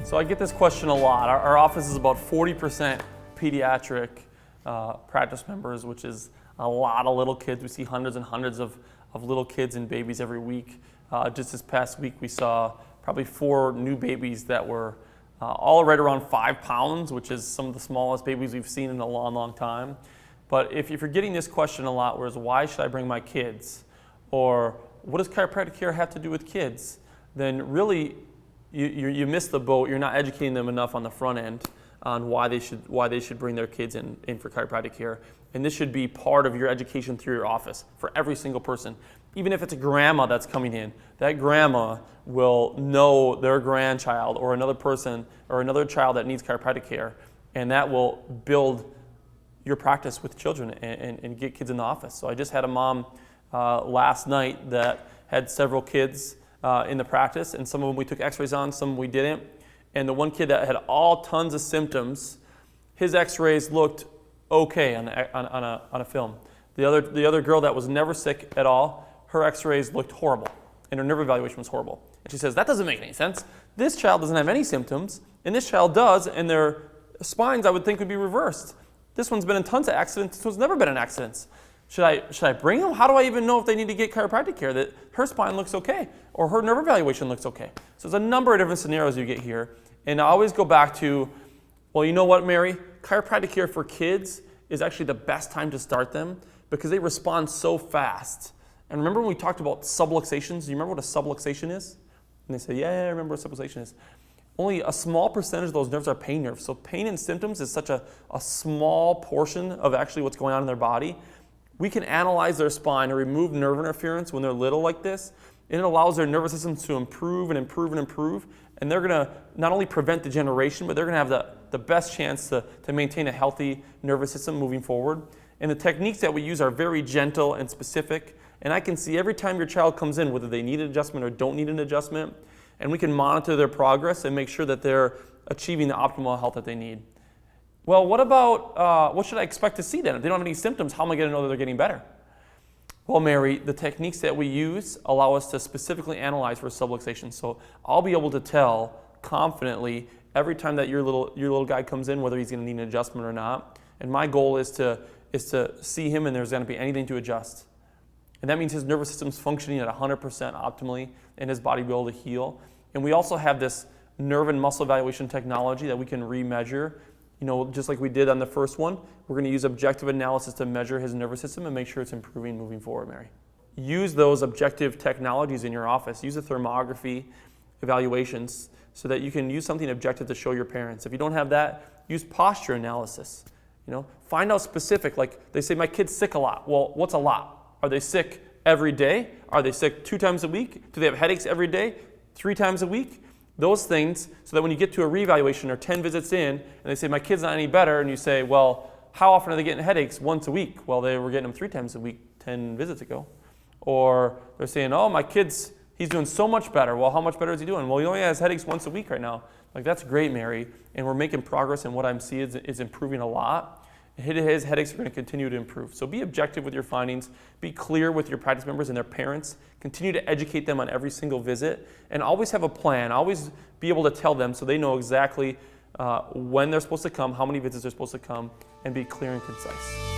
So I get this question a lot. Our office is about 40% pediatric practice members, which is a lot of little kids. We see hundreds and hundreds of little kids and babies every week. Just this past week, we saw probably 4 new babies that were all right around 5 pounds, which is some of the smallest babies we've seen in a long, long time. But if you're getting this question a lot, whereas why should I bring my kids? Or what does chiropractic care have to do with kids? Then really, you miss the boat. You're not educating them enough on the front end on why they should bring their kids in for chiropractic care. And this should be part of your education through your office for every single person. Even if it's a grandma that's coming in, that grandma will know their grandchild or another person or another child that needs chiropractic care, and that will build your practice with children and get kids in the office. So I just had a mom last night that had several kids in the practice, and some of them we took x-rays on, some we didn't. And the one kid that had all tons of symptoms, his x-rays looked okay on a film. The other girl that was never sick at all, her x-rays looked horrible, and her nerve evaluation was horrible. And she says, that doesn't make any sense. This child doesn't have any symptoms, and this child does, and their spines I would think would be reversed. This one's been in tons of accidents, this one's never been in accidents. Should I bring them? How do I even know if they need to get chiropractic care? That her spine looks okay, or her nerve evaluation looks okay. So there's a number of different scenarios you get here. And I always go back to, well, you know what, Mary? Chiropractic care for kids is actually the best time to start them because they respond so fast. And remember when we talked about subluxations? Do you remember what a subluxation is? And they say, yeah, I remember what subluxation is. Only a small percentage of those nerves are pain nerves. So pain and symptoms is such a small portion of actually what's going on in their body. We can analyze their spine and remove nerve interference when they're little like this, and it allows their nervous system to improve and improve and improve, and they're going to not only prevent degeneration, but they're going to have the best chance to maintain a healthy nervous system moving forward. And the techniques that we use are very gentle and specific, and I can see every time your child comes in whether they need an adjustment or don't need an adjustment, and we can monitor their progress and make sure that they're achieving the optimal health that they need. Well, what about, what should I expect to see then? If they don't have any symptoms, how am I going to know that they're getting better? Well, Mary, the techniques that we use allow us to specifically analyze for subluxation. So I'll be able to tell confidently every time that your little guy comes in whether he's going to need an adjustment or not. And my goal is to see him and there's going to be anything to adjust. And that means his nervous system's functioning at 100% optimally and his body will be able to heal. And we also have this nerve and muscle evaluation technology that we can remeasure. You know, just like we did on the first one, we're going to use objective analysis to measure his nervous system and make sure it's improving moving forward, Mary. Use those objective technologies in your office. Use the thermography evaluations so that you can use something objective to show your parents. If you don't have that, use posture analysis. You know, find out specific, like they say, my kid's sick a lot. Well, what's a lot? Are they sick every day? Are they sick 2 times a week? Do they have headaches every day? 3 times a week? Those things, so that when you get to a reevaluation or 10 visits in, and they say, my kid's not any better, and you say, well, how often are they getting headaches? Once a week. Well, they were getting them 3 times a week 10 visits ago. Or they're saying, oh, my kid's, he's doing so much better. Well, how much better is he doing? Well, he only has headaches once a week right now. Like, that's great, Mary, and we're making progress, and what I'm seeing is improving a lot. His headaches are going to continue to improve. So be objective with your findings. Be clear with your practice members and their parents. Continue to educate them on every single visit. And always have a plan. Always be able to tell them so they know exactly when they're supposed to come, how many visits they're supposed to come, and be clear and concise.